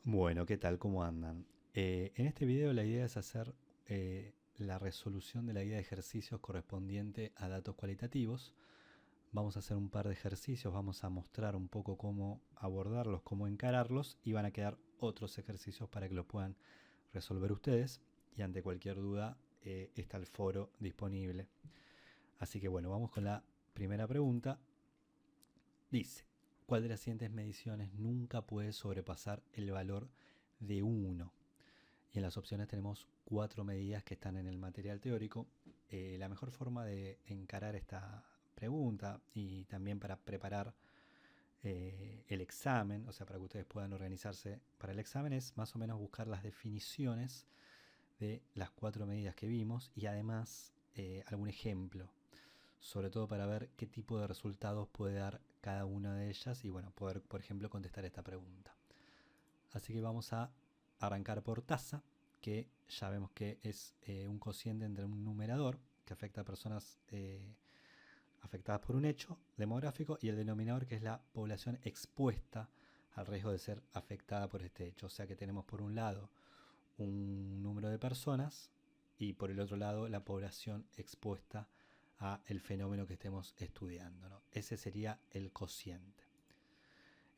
Bueno, ¿qué tal? ¿Cómo andan? En este video la idea es hacer la resolución de la guía de ejercicios correspondiente a datos cualitativos. Vamos a hacer un par de ejercicios, vamos a mostrar un poco cómo abordarlos, cómo encararlos y van a quedar otros ejercicios para que los puedan resolver ustedes. Y ante cualquier duda está el foro disponible. Así que bueno, vamos con la primera pregunta. Dice, ¿cuál de las siguientes mediciones nunca puede sobrepasar el valor de 1? Y en las opciones tenemos 4 medidas que están en el material teórico. La mejor forma de encarar esta pregunta y también para preparar el examen, o sea, para que ustedes puedan organizarse para el examen, es más o menos buscar las definiciones de las 4 medidas que vimos y además algún ejemplo, sobre todo para ver qué tipo de resultados puede dar cada una de ellas y bueno, poder, por ejemplo, contestar esta pregunta. Así que vamos a arrancar por tasa, que ya vemos que es un cociente entre un numerador que afecta a personas afectadas por un hecho demográfico y el denominador que es la población expuesta al riesgo de ser afectada por este hecho. O sea que tenemos por un lado un número de personas y por el otro lado la población expuesta a el fenómeno que estemos estudiando, ¿no? Ese sería el cociente.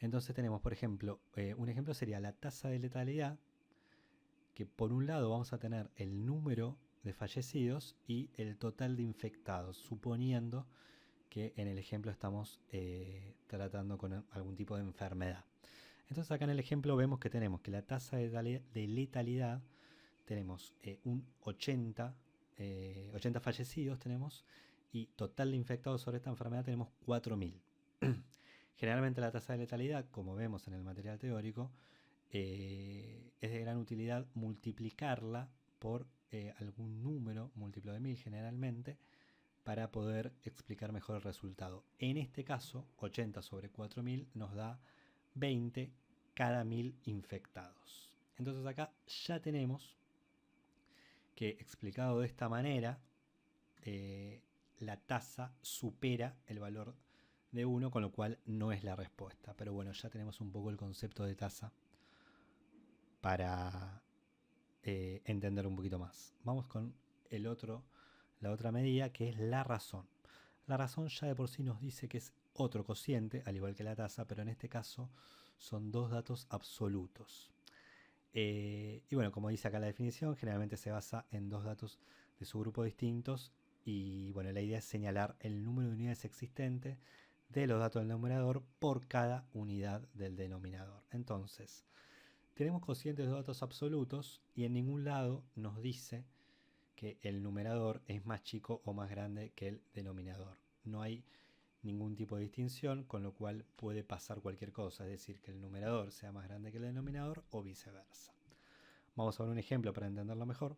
Entonces tenemos, por ejemplo, un ejemplo sería la tasa de letalidad, que por un lado vamos a tener el número de fallecidos y el total de infectados, suponiendo que en el ejemplo estamos tratando con algún tipo de enfermedad. Entonces acá en el ejemplo vemos que tenemos que la tasa de letalidad tenemos un 80 fallecidos tenemos y total de infectados sobre esta enfermedad tenemos 4.000. Generalmente la tasa de letalidad, como vemos en el material teórico, es de gran utilidad multiplicarla por algún número, múltiplo de 1000 generalmente, para poder explicar mejor el resultado. En este caso, 80 sobre 4000 nos da 20 cada 1000 infectados. Entonces acá ya tenemos que explicado de esta manera, la tasa supera el valor de 1, con lo cual no es la respuesta. Pero bueno, ya tenemos un poco el concepto de tasa para entender un poquito más. Vamos con la otra medida que es la razón. La razón ya de por sí nos dice que es otro cociente, al igual que la tasa, pero en este caso son dos datos absolutos. Y bueno, como dice acá la definición, generalmente se basa en dos datos de subgrupo distintos y bueno, la idea es señalar el número de unidades existentes de los datos del numerador por cada unidad del denominador. Entonces, tenemos cocientes de datos absolutos y en ningún lado nos dice que el numerador es más chico o más grande que el denominador. No hay ningún tipo de distinción, con lo cual puede pasar cualquier cosa, es decir, que el numerador sea más grande que el denominador o viceversa. Vamos a ver un ejemplo para entenderlo mejor.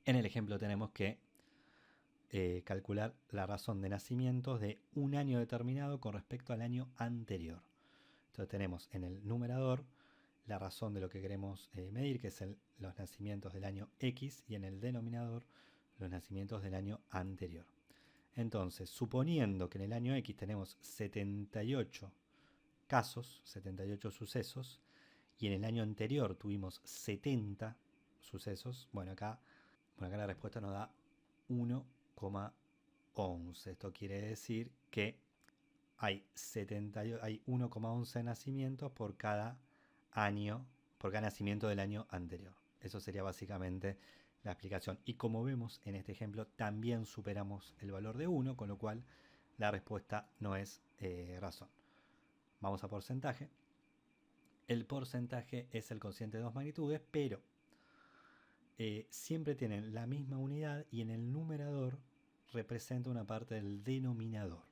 En el ejemplo tenemos que calcular la razón de nacimientos de un año determinado con respecto al año anterior. Entonces tenemos en el numerador la razón de lo que queremos medir, que es los nacimientos del año X, y en el denominador los nacimientos del año anterior. Entonces, suponiendo que en el año X tenemos 78 casos, 78 sucesos, y en el año anterior tuvimos 70 sucesos, bueno, acá la respuesta nos da 1,11. Esto quiere decir que hay 1,11 nacimientos por cada año, por cada nacimiento del año anterior. Eso sería básicamente la explicación. Y como vemos en este ejemplo, también superamos el valor de 1, con lo cual la respuesta no es razón. Vamos a porcentaje. El porcentaje es el cociente de dos magnitudes, pero siempre tienen la misma unidad y en el numerador representa una parte del denominador.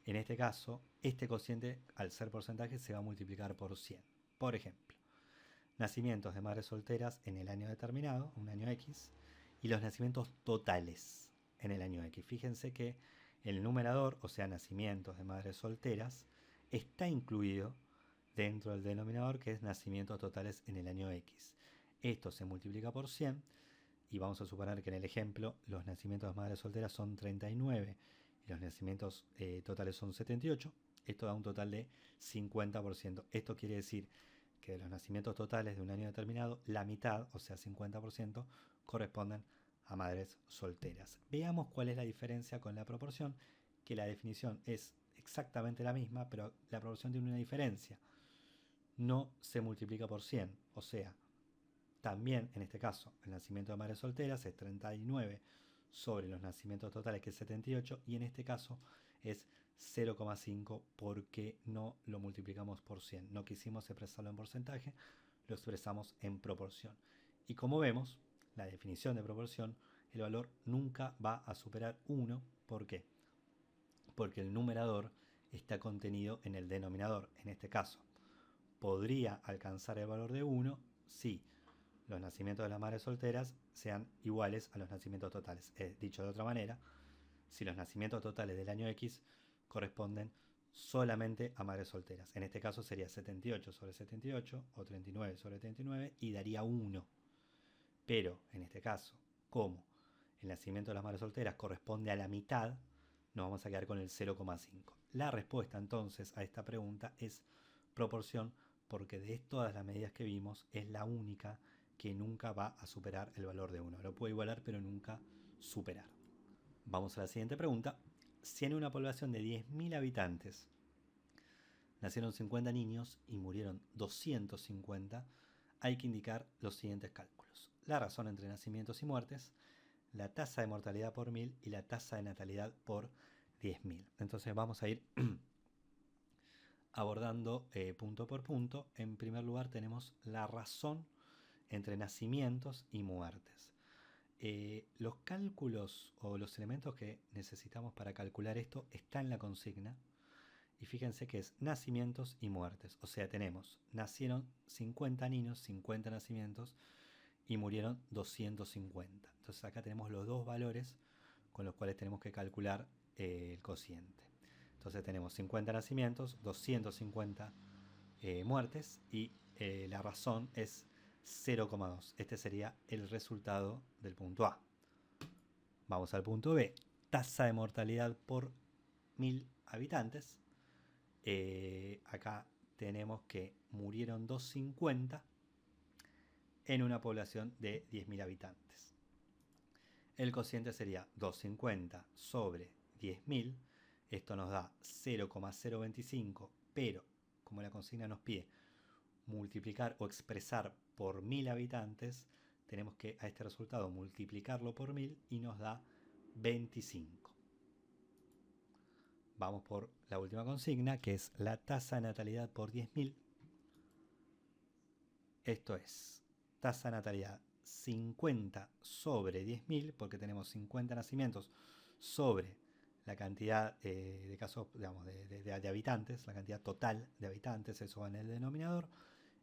En este caso, este cociente, al ser porcentaje, se va a multiplicar por 100. Por ejemplo, nacimientos de madres solteras en el año determinado, un año X, y los nacimientos totales en el año X. Fíjense que el numerador, o sea, nacimientos de madres solteras, está incluido dentro del denominador, que es nacimientos totales en el año X. Esto se multiplica por 100 y vamos a suponer que en el ejemplo los nacimientos de madres solteras son 39 y los nacimientos totales son 78. Esto da un total de 50%. Esto quiere decir que de los nacimientos totales de un año determinado, la mitad, o sea 50%, corresponden a madres solteras. Veamos cuál es la diferencia con la proporción, que la definición es exactamente la misma, pero la proporción tiene una diferencia. No se multiplica por 100, o sea, también en este caso el nacimiento de madres solteras es 39 sobre los nacimientos totales, que es 78, y en este caso es 0,5 porque no lo multiplicamos por 100. No quisimos expresarlo en porcentaje, lo expresamos en proporción. Y como vemos, la definición de proporción, el valor nunca va a superar 1. ¿Por qué? Porque el numerador está contenido en el denominador. En este caso, podría alcanzar el valor de 1 si los nacimientos de las madres solteras sean iguales a los nacimientos totales. Dicho de otra manera, si los nacimientos totales del año X corresponden solamente a madres solteras. En este caso sería 78 sobre 78 o 39 sobre 39 y daría 1. Pero en este caso, como el nacimiento de las madres solteras corresponde a la mitad, nos vamos a quedar con el 0,5. La respuesta entonces a esta pregunta es proporción, porque de todas las medidas que vimos es la única que nunca va a superar el valor de 1. Lo puede igualar, pero nunca superar. Vamos a la siguiente pregunta. Si en una población de 10.000 habitantes nacieron 50 niños y murieron 250, hay que indicar los siguientes cálculos: la razón entre nacimientos y muertes, la tasa de mortalidad por 1000 y la tasa de natalidad por 10.000. Entonces vamos a ir abordando punto por punto. En primer lugar tenemos la razón entre nacimientos y muertes. Los cálculos o los elementos que necesitamos para calcular esto están en la consigna. Y fíjense que es nacimientos y muertes. O sea, nacieron 50 niños, 50 nacimientos, y murieron 250. Entonces acá tenemos los dos valores con los cuales tenemos que calcular el cociente. Entonces tenemos 50 nacimientos, 250 muertes, y la razón es 0,2. Este sería el resultado del punto A. Vamos al punto B. Tasa de mortalidad por 1000 habitantes. Acá tenemos que murieron 250 en una población de 10.000 habitantes. El cociente sería 250 sobre 10.000. Esto nos da 0,025, pero como la consigna nos pide multiplicar o expresar por 1000 habitantes, tenemos que a este resultado multiplicarlo por 1000 y nos da 25. Vamos por la última consigna, que es la tasa de natalidad por 10.000. Esto es tasa de natalidad 50 sobre 10.000, porque tenemos 50 nacimientos sobre la cantidad de casos, digamos, de habitantes, la cantidad total de habitantes, eso va en el denominador.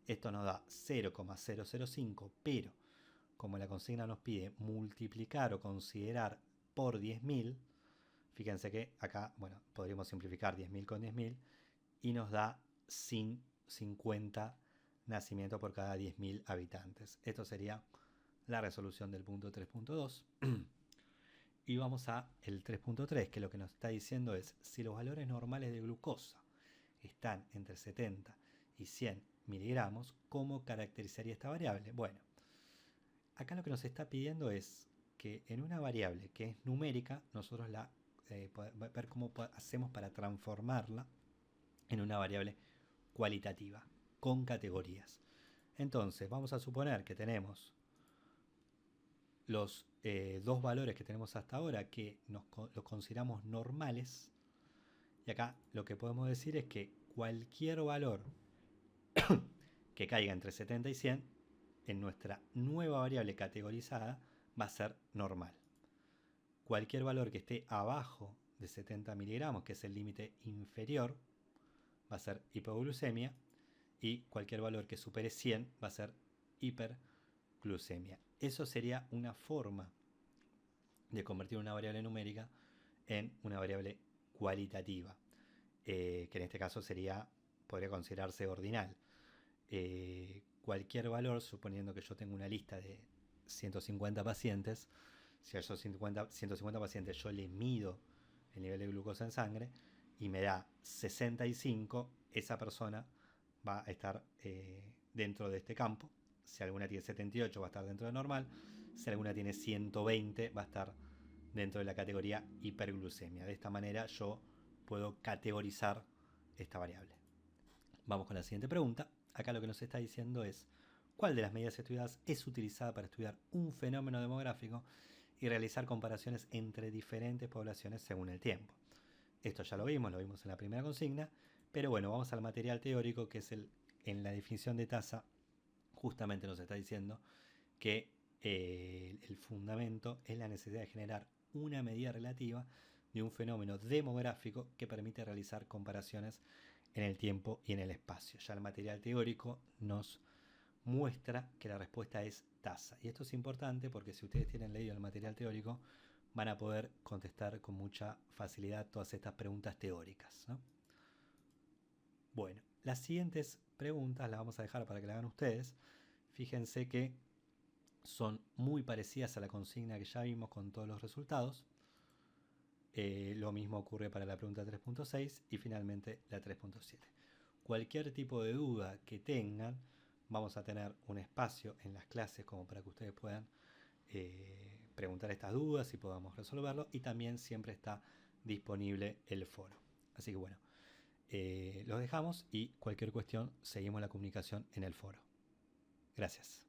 Esto nos da 0,005, pero como la consigna nos pide multiplicar o considerar por 10.000, fíjense que acá, bueno, podríamos simplificar 10.000 con 10.000 y nos da 50 nacimientos por cada 10.000 habitantes. Esto sería la resolución del punto 3.2. Y vamos a el 3.3, que lo que nos está diciendo es: si los valores normales de glucosa están entre 70 y 100 miligramos, ¿cómo caracterizaría esta variable? Bueno, acá lo que nos está pidiendo es que en una variable que es numérica, nosotros ver cómo hacemos para transformarla en una variable cualitativa, con categorías. Entonces, vamos a suponer que tenemos los dos valores que tenemos hasta ahora, que los consideramos normales. Y acá lo que podemos decir es que cualquier valor que caiga entre 70 y 100 en nuestra nueva variable categorizada va a ser normal. Cualquier valor que esté abajo de 70 miligramos, que es el límite inferior, va a ser hipoglucemia, y cualquier valor que supere 100 va a ser hiperglucemia. Eso sería una forma de convertir una variable numérica en una variable cualitativa, que en este caso podría considerarse ordinal. Cualquier valor, suponiendo que yo tengo una lista de 150 pacientes, si a esos 150 pacientes yo le mido el nivel de glucosa en sangre y me da 65, esa persona va a estar dentro de este campo. Si alguna tiene 78 va a estar dentro de normal. Si alguna tiene 120 va a estar dentro de la categoría hiperglucemia. De esta manera yo puedo categorizar esta variable. Vamos con la siguiente pregunta. Acá lo que nos está diciendo es: ¿cuál de las medidas estudiadas es utilizada para estudiar un fenómeno demográfico y realizar comparaciones entre diferentes poblaciones según el tiempo? Esto ya lo vimos en la primera consigna, pero bueno, vamos al material teórico, que es en la definición de tasa, justamente nos está diciendo que el fundamento es la necesidad de generar una medida relativa de un fenómeno demográfico que permite realizar comparaciones en el tiempo y en el espacio. Ya el material teórico nos muestra que la respuesta es tasa. Y esto es importante porque si ustedes tienen leído el material teórico, van a poder contestar con mucha facilidad todas estas preguntas teóricas, ¿no? Bueno, las siguientes preguntas las vamos a dejar para que las hagan ustedes. Fíjense que son muy parecidas a la consigna que ya vimos con todos los resultados. Lo mismo ocurre para la pregunta 3.6 y finalmente la 3.7. Cualquier tipo de duda que tengan, vamos a tener un espacio en las clases como para que ustedes puedan preguntar estas dudas y podamos resolverlo, y también siempre está disponible el foro. Así que bueno, los dejamos y cualquier cuestión seguimos la comunicación en el foro. Gracias.